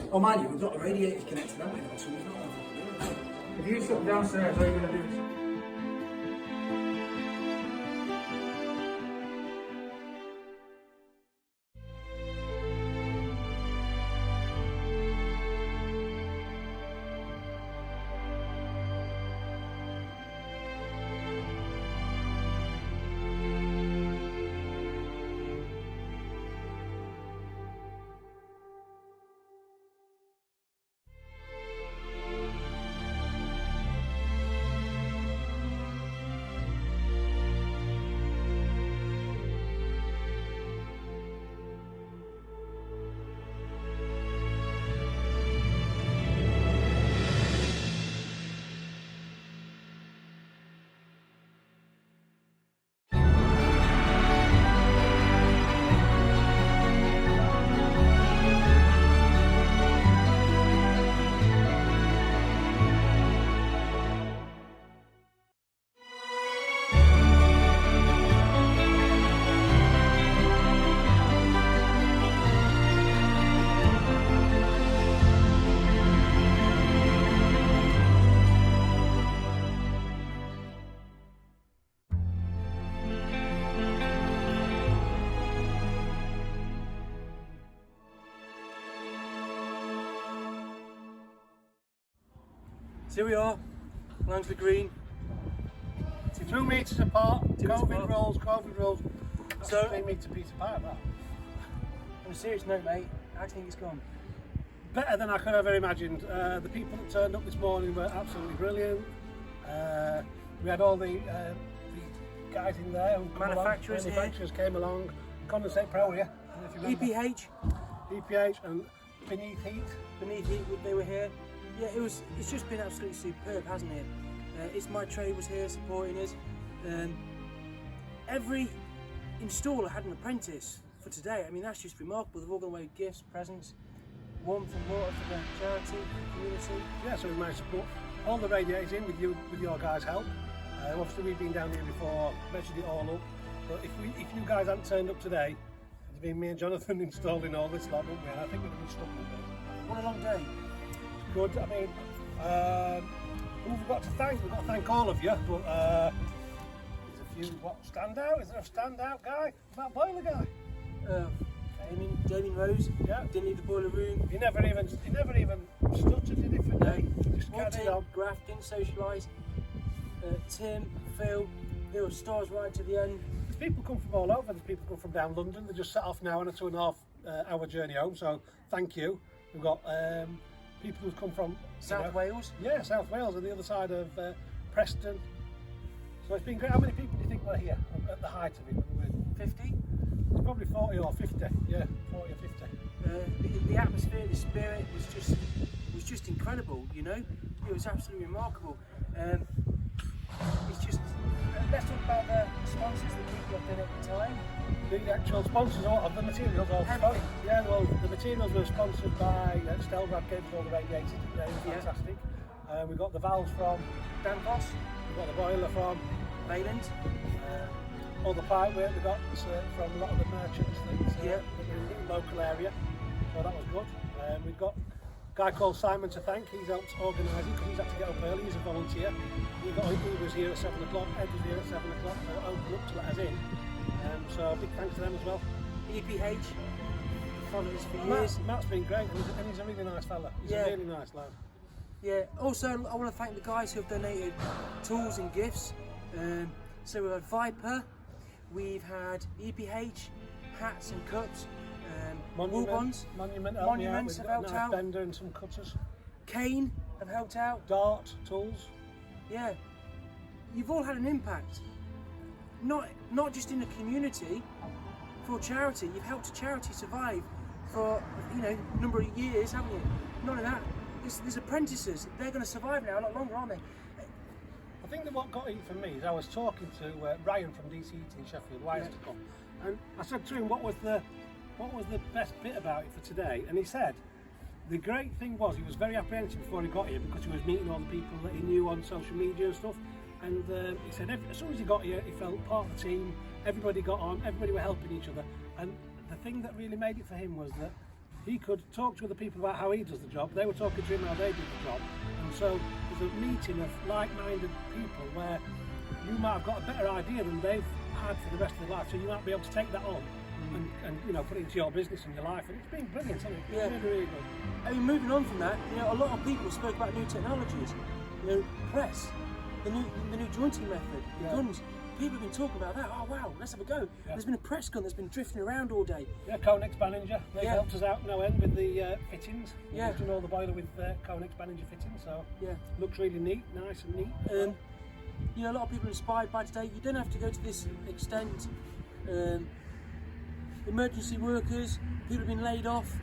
Oh, mind you, we've got the radiators connected, haven't we? So we've not done it. If you stop downstairs, how are you going to do this? So here we are, Langley Green. 2 metres apart, COVID rules. So, 3 metre piece apart, that. On a serious note, mate, how do you think it's gone? Better than I could have ever imagined. The people that turned up this morning were absolutely brilliant. We had all the guys in there who manufacturers came along. Condense Pro, yeah. EPH and Beneath Heat, they were here. Yeah, it's just been absolutely superb, hasn't it? It's My Trade was here supporting us. Every installer had an apprentice for today. I mean, that's just remarkable. They've all gone away with gifts, presents, warmth and water for the charity, community. Yeah, so we managed to put all the radiators in with your guys' help. Obviously we've been down here before, measured it all up. But if you guys hadn't turned up today, it's been me and Jonathan installing all this lot, wouldn't we? And I think we'd have been stuck with it. What a long day. It's good. I mean, who we've got to thank? We've got to thank all of you. But there's a few. What standout? Is there a standout guy? That boiler guy. Damien Rose. Yeah. Didn't leave the boiler room. He never even stuttered, did he, for a day? Just carried on. Graf didn't socialise. Tim, Phil, they were stars right to the end. There's people come from all over. There's people come from down London. They just set off now on a 2.5 hour journey home. So thank you. We've got people who've come from South Wales. Yeah, South Wales, on the other side of Preston. So it's been great. How many people do you think were here at the height of it? 50. It's probably 40 or 50. Yeah, 40 or 50. The atmosphere, the spirit was just incredible. You know, it was absolutely remarkable. It's just let's talk about the sponsors that people have been at the time. The actual sponsors of the materials, yeah. Well, the materials were sponsored by Stelrad, gave us all the radiators. They were fantastic. We got the valves from Danfoss. We got the boiler from Vaillant. All the pipe work we got from a lot of the merchants that were in the local area. So that was good. We've got a guy called Simon to thank. He's helped organise it because he's had to get up early. He's a volunteer. He was here at 7 o'clock. Ed was here at 7 o'clock. So opened up to let us in. So big thanks to them as well. EPH, followed us for years. Matt's been great, and he's a really nice fella. He's a really nice lad. Yeah. Also, I want to thank the guys who have donated tools and gifts. So we've had Viper, we've had EPH, hats and cups, Willbond, Monuments have helped out. Bender and some cutters. Kane have helped out. Dart tools. Yeah. You've all had an impact. Not just in the community, for charity. You've helped a charity survive for a number of years, haven't you? Not only that, there's apprentices. They're going to survive now a lot longer, aren't they? I think that what got it for me is I was talking to Ryan from DC in Sheffield, wires to come, and I said to him what was the best bit about it for today, and he said the great thing was he was very apprehensive before he got here because he was meeting all the people that he knew on social media and stuff. And he said as soon as he got here, he felt part of the team, everybody got on, everybody were helping each other. And the thing that really made it for him was that he could talk to other people about how he does the job. They were talking to him how they did the job, and so there's a meeting of like-minded people where you might have got a better idea than they've had for the rest of their life. So you might be able to take that on and you know, put it into your business and your life. And it's been brilliant, hasn't it? Yeah. Really, really good. I mean, moving on from that, you know, a lot of people spoke about new technologies. You know, press, the new jointing method, guns. People have been talking about that. Oh wow, let's have a go. Yeah. There's been a press gun that's been drifting around all day. Yeah, Cox Banninger. They helped us out no end with the fittings. Yeah. We've done all the boiler with Cox Banninger fittings, so Yeah. looks really neat, nice and neat. You know, a lot of people are inspired by today. You don't have to go to this extent. Emergency workers, people have been laid off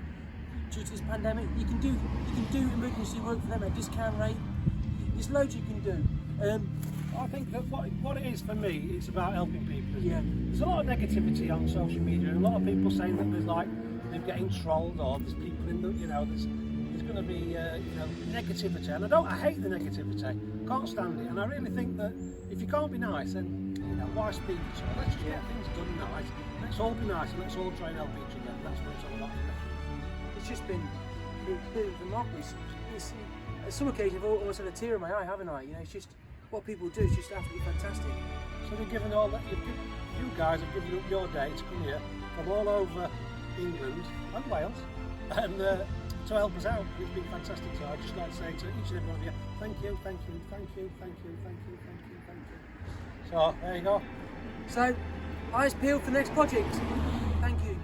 due to this pandemic. You can do emergency work for them at a discount rate. There's loads you can do. I think that what it is for me, it's about helping people. Isn't Yeah. it? There's a lot of negativity on social media, and a lot of people saying that there's like they're getting trolled, or there's people in the, you know, there's going to be you know, negativity, and I hate the negativity. Can't stand it, and I really think that if you can't be nice, then you know, why speak to each other? Let's just get things done nice. Let's all be nice, and let's all try and help each other. That's what it's all about. It's just been remarkable. It's, at some occasions I've always had a tear in my eye, haven't I? You know, it's just what people do is just absolutely fantastic. So they've given all that, you guys have given up your day to come here from all over England and Wales and to help us out. It's been fantastic. So I'd just like to say to each and every one of you, thank you, thank you, thank you, thank you, thank you, thank you, thank you. So there you go. So, eyes peeled for the next project. Thank you.